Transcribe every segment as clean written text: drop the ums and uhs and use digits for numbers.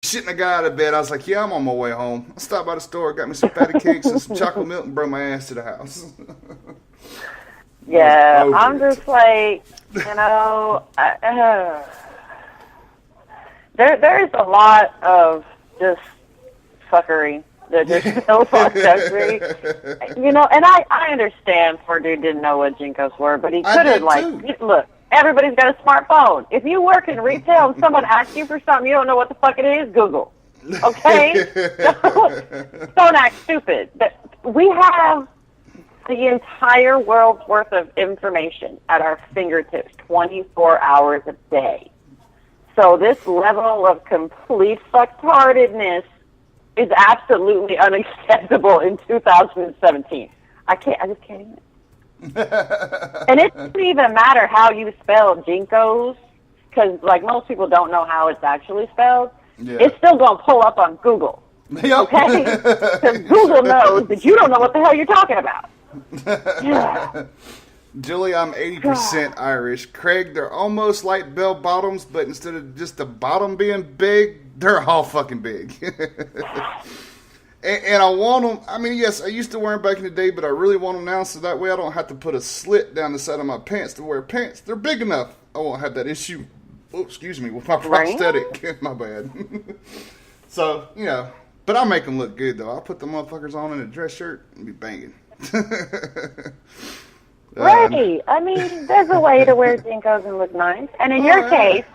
shitting a guy out of bed. I was like, yeah, I'm on my way home. I stopped by the store, got me some patty cakes and some chocolate milk, and brought my ass to the house. Yeah, I'm just like, you know, there's a lot of just fuckery. There's no fuckery. You know, and I understand poor dude didn't know what Jinkos were, but he could have, like, look, everybody's got a smartphone. If you work in retail and someone asks you for something you don't know what the fuck it is, Google. Okay? Don't act stupid. We have the entire world's worth of information at our fingertips 24 hours a day. So this level of complete fucktardedness is absolutely unacceptable in 2017. I just can't even. And it doesn't even matter how you spell Jinkos, because like most people don't know how it's actually spelled. Yeah. It's still going to pull up on Google. Yep. Okay? Because Google knows that you don't know what the hell you're talking about. Yeah. Julie, I'm 80% Irish. Craig, they're almost like bell bottoms, but instead of just the bottom being big, they're all fucking big. and I want them, I mean, yes, I used to wear them back in the day, but I really want them now, so that way I don't have to put a slit down the side of my pants to wear pants. They're big enough. I won't have that issue, with my prosthetic. Right? My bad. So, you know, but I make them look good, though. I'll put the motherfuckers on in a dress shirt and be banging. Right. I mean, there's a way to wear Jinkos and look nice. And in your case,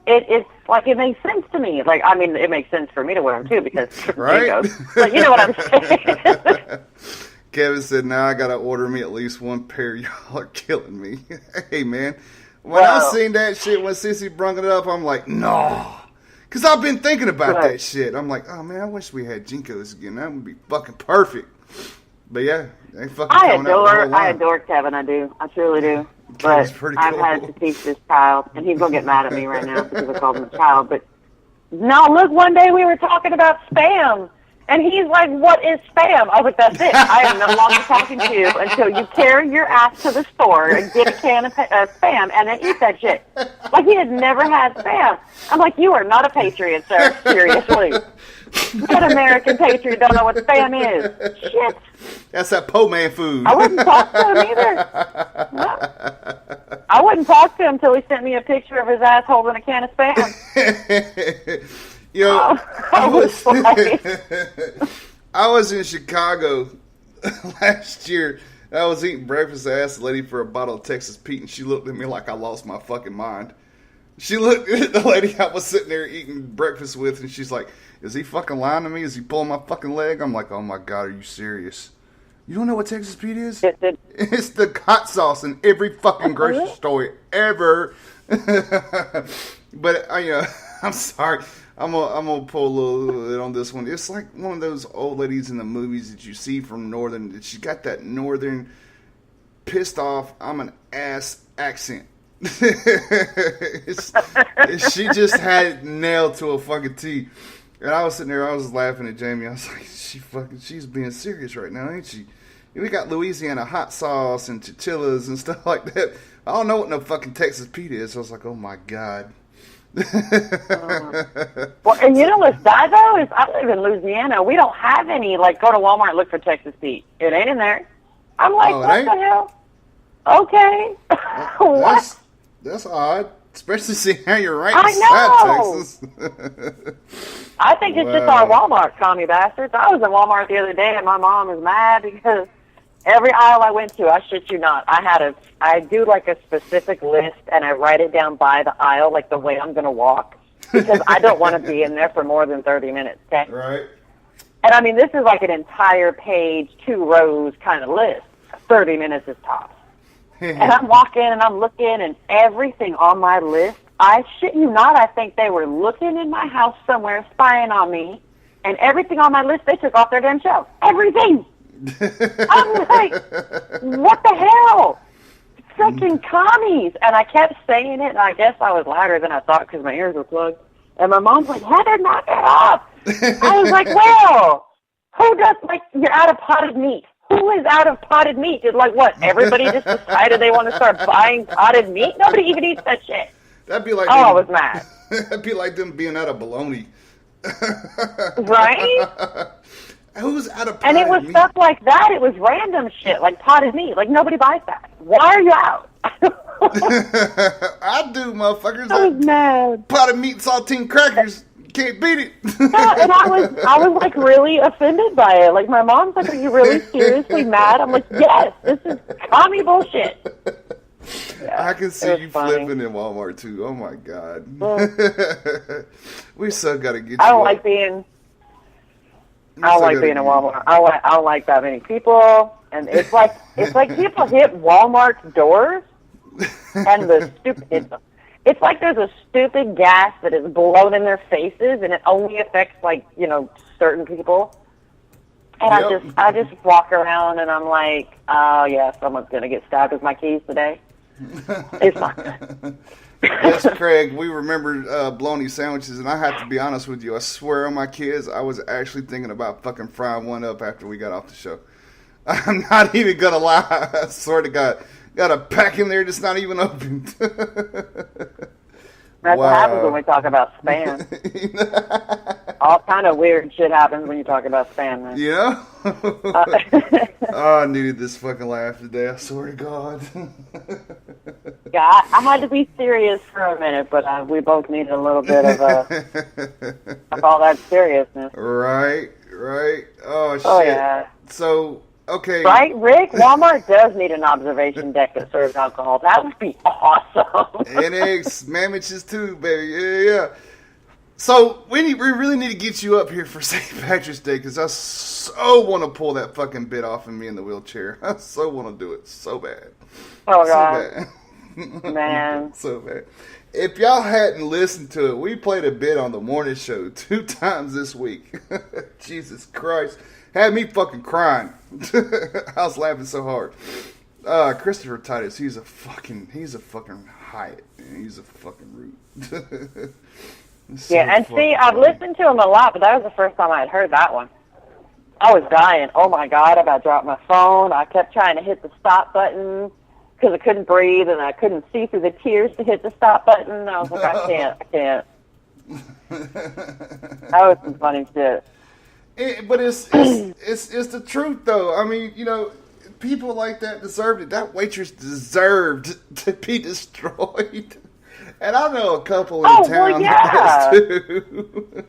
it's like it makes sense to me. Like, I mean, it makes sense for me to wear them too because Jinkos. But you know what I'm saying? Kevin said, now I got to order me at least one pair. Y'all are killing me. Hey, man. When I seen that shit, when Sissy brung it up, I'm like, no. Because I've been thinking about that shit. I'm like, oh, man, I wish we had Jinkos again. That would be fucking perfect. But yeah, they fucking I adore Kevin. I do. I truly do. But I've had to teach this child, and he's gonna get mad at me right now because I called him a child. But no, look, one day we were talking about spam, and he's like, "What is spam?" I was like, "That's it. I am no longer talking to you until you carry your ass to the store and get a can of spam and then eat that shit." Like he had never had spam. I'm like, "You are not a patriot, sir. Seriously." What American patriot don't know what spam is? Shit. That's that po man food. I wouldn't talk to him either. No. I wouldn't talk to him until he sent me a picture of his ass holding a can of spam. You know, I was in Chicago last year. I was eating breakfast. I asked the lady for a bottle of Texas Pete, and she looked at me like I lost my fucking mind. She looked at the lady I was sitting there eating breakfast with, and she's like, is he fucking lying to me? Is he pulling my fucking leg? I'm like, oh my God, are you serious? You don't know what Texas Pete is? It's the hot sauce in every fucking grocery store ever. But, I'm sorry. I'm gonna pull a little bit on this one. It's like one of those old ladies in the movies that you see from Northern. She got that Northern pissed off, I'm an ass accent. She just had it nailed to a fucking T. And I was sitting there, I was laughing at Jamie. I was like, she's being serious right now, ain't she? We got Louisiana hot sauce and tortillas and stuff like that. I don't know what no fucking Texas Pete is. So I was like, oh my God. Well, and you know what's sad though is I live in Louisiana. We don't have any. Like, go to Walmart and look for Texas Pete. It ain't in there. I'm like, what the hell? Okay, what? That's odd, especially seeing how you're right inside Texas. I think it's just our Walmart, commie bastards. I was in Walmart the other day, and my mom is mad because every aisle I went to, I shit you not, I do like a specific list, and I write it down by the aisle, like the way I'm going to walk, because I don't want to be in there for more than 30 minutes, okay? Right. And, I mean, this is like an entire page, 2 rows kind of list. 30 minutes is tops. And I'm walking, and I'm looking, and everything on my list, I shit you not, I think they were looking in my house somewhere, spying on me, and everything on my list, they took off their damn shelves. Everything! I'm like, what the hell? Freaking commies. And I kept saying it, and I guess I was louder than I thought because my ears were plugged. And my mom's like, Heather, knock it off. I was like, well, who does, like, you're out of potted meat. Who is out of potted meat? Did, like, what, everybody just decided they want to start buying potted meat? Nobody even eats that shit. That'd be like I was mad. That'd be like them being out of bologna. Right? Who's out of And it was stuff like that. It was random shit, like potted meat. Like, nobody buys that. Why are you out? I do, motherfuckers. I was mad. Potted meat, saltine crackers. Can't beat it. Yeah, and I was like really offended by it. Like, my mom's like, "Are you really seriously mad?" I'm like, "Yes, this is commie bullshit." Yeah, I can see you flipping in Walmart too. Oh my god. We so gotta get you. I don't like being in Walmart. I don't like that many people, and it's like people hit Walmart's doors, and it's like there's a stupid gas that is blown in their faces, and it only affects certain people. And Yep. I just walk around, and I'm like, oh yeah, someone's gonna get stabbed with my keys today. It's not good. Yes, Craig, we remember bologna sandwiches, and I have to be honest with you. I swear on my kids, I was actually thinking about fucking frying one up after we got off the show. I'm not even gonna lie. I swear to God, got a pack in there that's not even opened. That's what happens when we talk about spam. All kind of weird shit happens when you talk about spam, man. Yeah. Oh, I needed this fucking laugh today. I swear to God. Yeah, I had to be serious for a minute, but we both needed a little bit of all that seriousness. Right. Oh, shit. Oh, yeah. So, okay. Right, Rick? Walmart does need an observation deck that serves alcohol. That would be awesome. And eggs, sandwiches too, baby. Yeah. So, we really need to get you up here for St. Patrick's Day, because I so want to pull that fucking bit off of me in the wheelchair. I so want to do it so bad. Oh, God. So bad. Man. So bad. If y'all hadn't listened to it, we played a bit on the morning show 2 times this week. Jesus Christ. Had me fucking crying. I was laughing so hard. Christopher Titus, he's a fucking Hyatt. He's a fucking root. So yeah, and see, I've listened to him a lot, but that was the first time I had heard that one. I was dying. Oh, my God, I about dropped my phone. I kept trying to hit the stop button because I couldn't breathe, and I couldn't see through the tears to hit the stop button. I was like, I can't. That was some funny shit. But it's the truth, though. I mean, people like that deserved it. That waitress deserved to be destroyed. And I know a couple in town that does too.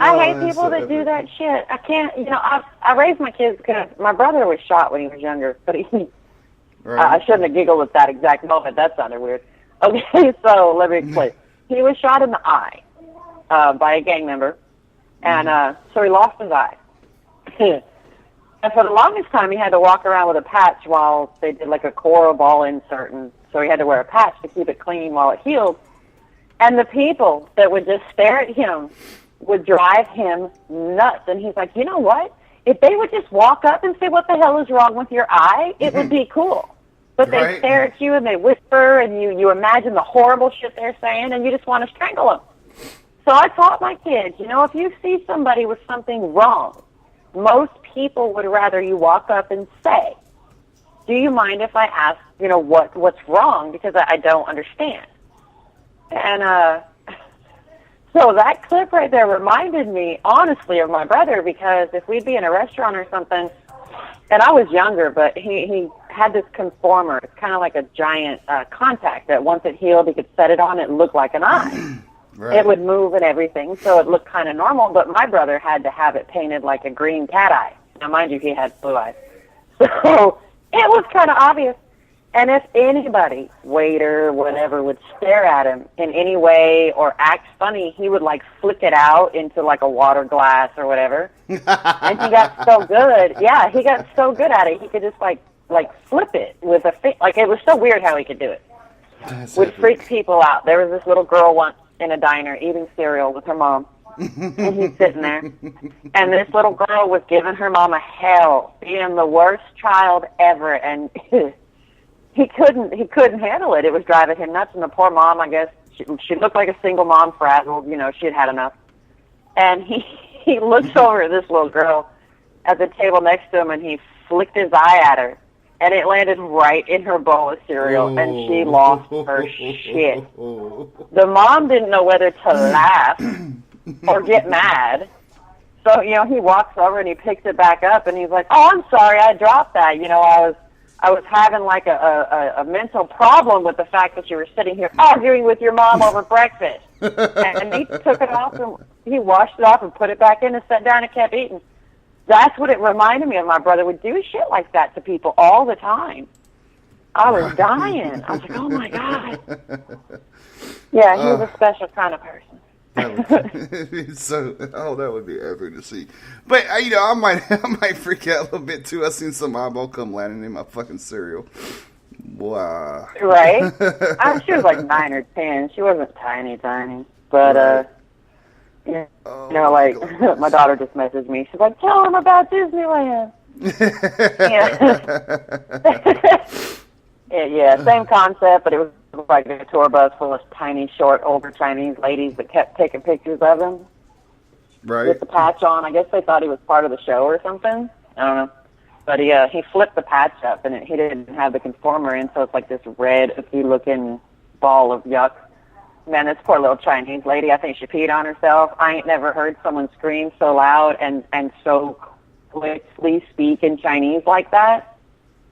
I hate people that do that shit. I can't, I raised my kids because my brother was shot when he was younger, but I shouldn't have giggled at that exact moment. That sounded weird. Okay, so let me explain. He was shot in the eye by a gang member, and so he lost his eye. And for the longest time, he had to walk around with a patch while they did like a coral ball insert, and so he had to wear a patch to keep it clean while it healed. And the people that would just stare at him would drive him nuts. And he's like, you know what? If they would just walk up and say, what the hell is wrong with your eye, it would be cool. But they stare at you and they whisper, and you imagine the horrible shit they're saying, and you just want to strangle them. So I taught my kids, if you see somebody with something wrong, most people would rather you walk up and say, do you mind if I ask, what's wrong? Because I don't understand. And so that clip right there reminded me, honestly, of my brother, because if we'd be in a restaurant or something, and I was younger, but he had this conformer. It's kind of like a giant contact that once it healed, he could set it on. It looked like an eye. Right. It would move and everything, so it looked kind of normal, but my brother had to have it painted like a green cat eye. Now, mind you, he had blue eyes. So it was kind of obvious. And if anybody, waiter, whatever, would stare at him in any way or act funny, he would, flick it out into, a water glass or whatever. And he got so good. Yeah, he got so good at it. He could just, flip it with a finger. It was so weird how he could do it. Would freak people out. There was this little girl once in a diner eating cereal with her mom. And he's sitting there. And this little girl was giving her mama hell, being the worst child ever. And he couldn't handle it. It was driving him nuts. And the poor mom, I guess, she looked like a single mom, frazzled. She had had enough. And he looks over at this little girl at the table next to him, and he flicked his eye at her. and it landed right in her bowl of cereal, and she lost her shit. The mom didn't know whether to laugh or get mad. So, you know, he walks over and he picks it back up, and he's like, "Oh, I'm sorry, I dropped that. You know, I was having like a mental problem with the fact that you were sitting here arguing with your mom over breakfast." And he took it off and he washed it off and put it back in and sat down and kept eating. That's what it reminded me of. My brother would do shit like that to people all the time. I was dying. I was like, oh my God. Yeah, he was a special kind of person. That would be epic to see. But you know, I might freak out a little bit too. I seen some eyeball come landing in my fucking cereal. Wow. Right? She was like 9 or 10. She wasn't tiny, but right. You know, like my daughter just messaged me. She's like, "Tell him about Disneyland." Yeah, same concept, but it was like a tour bus full of tiny, short, older Chinese ladies that kept taking pictures of him. Right. With the patch on. I guess they thought he was part of the show or something. I don't know. But he flipped the patch up, and he didn't have the conformer in, so it's like this red, icky-looking ball of yuck. Man, this poor little Chinese lady, I think she peed on herself. I ain't never heard someone scream so loud and so quickly speak in Chinese like that.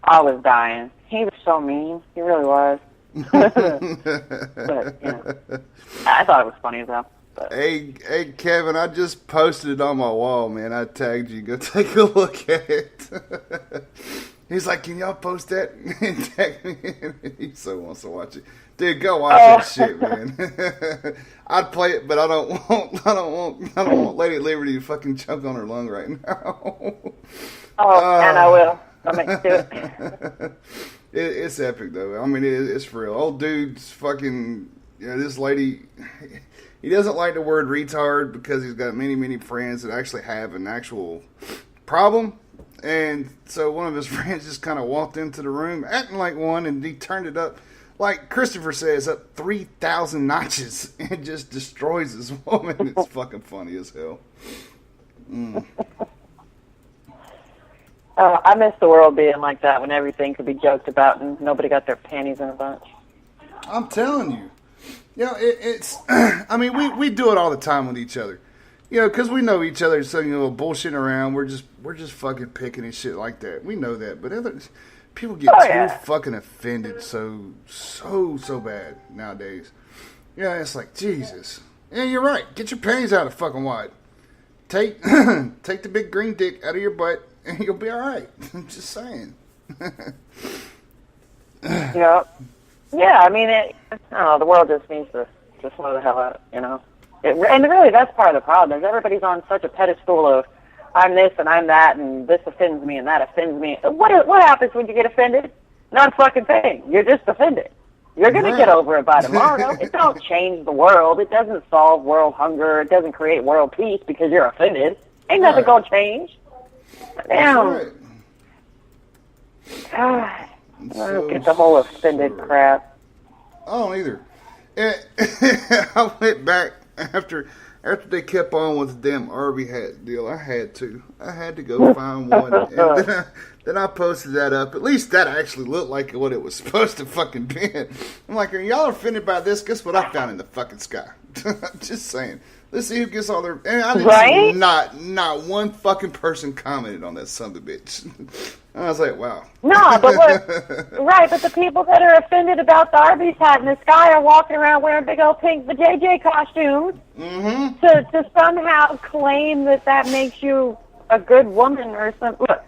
I was dying. He was so mean. He really was. But, you know, I thought it was funny as hell. But. Hey, Kevin, I just posted it on my wall, man. I tagged you. Go take a look at it. He's like, "Can y'all post that?" And tag me. He so wants to watch it. Dude, go watch that shit, man. I'd play it, but I don't want Lady Liberty to fucking choke on her lung right now. And I will. I'll make do it. It's epic though. I mean, it's for real. Old dude's fucking. You know, this lady. He doesn't like the word retard because he's got many friends that actually have an actual problem. And so one of his friends just kind of walked into the room acting like one, and he turned it up, like Christopher says, up 3,000 notches, and just destroys this woman. It's fucking funny as hell. I miss the world being like that when everything could be joked about and nobody got their panties in a bunch. I'm telling you. You know, it's, I mean, we do it all the time with each other. You know, because we know each other, so, you know, bullshitting around, we're just fucking picking and shit like that. We know that, but people get too fucking offended so bad nowadays. Yeah, it's like, Jesus. Yeah, you're right. Get your panties out of fucking wide. Take the big green dick out of your butt, and you'll be all right. I'm just saying. Yeah. Yeah, I mean, I don't know, the world just needs to slow the hell out, you know. And really, that's part of the problem, is everybody's on such a pedestal of, I'm this and I'm that, and this offends me and that offends me. What happens when you get offended? Not a fucking thing. You're just offended. You're going to get over it by tomorrow. It don't change the world. It doesn't solve world hunger. It doesn't create world peace because you're offended. Ain't nothing going to change. Damn. God. I don't get the whole offended crap. I don't either. I went back after they kept on with the damn Arby hat deal. I had to go find one. And then I posted that up. At least that actually looked like what it was supposed to fucking be. I'm like, are y'all offended by this? Guess what I found in the fucking sky? Just saying. Let's see who gets all their... And I didn't see not one fucking person commented on that son of a bitch. I was like, wow. No, but look, right, but the people that are offended about the Arby's hat in the sky are walking around wearing big old pink JJ costumes to somehow claim that makes you a good woman or something. Look,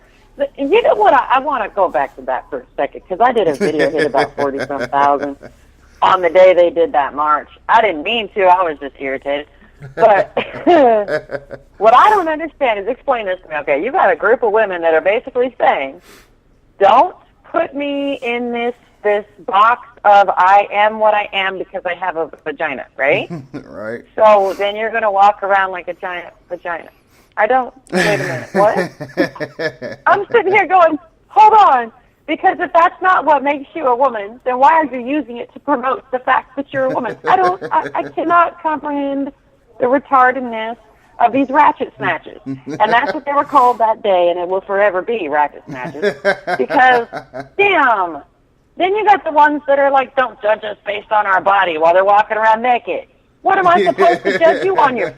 you know what? I want to go back to that for a second, because I did a video hit about 40-some thousand on the day they did that march. I didn't mean to. I was just irritated. But what I don't understand is, explain this to me. Okay, you got a group of women that are basically saying, don't put me in this box of I am what I am because I have a vagina, right? Right. So then you're going to walk around like a giant vagina. I don't. Wait a minute. What? I'm sitting here going, hold on. Because if that's not what makes you a woman, then why are you using it to promote the fact that you're a woman? I cannot comprehend the retardedness of these ratchet snatches. And that's what they were called that day, and it will forever be ratchet snatches. Because, damn, then you got the ones that are like, don't judge us based on our body while they're walking around naked. What am I supposed to judge you on your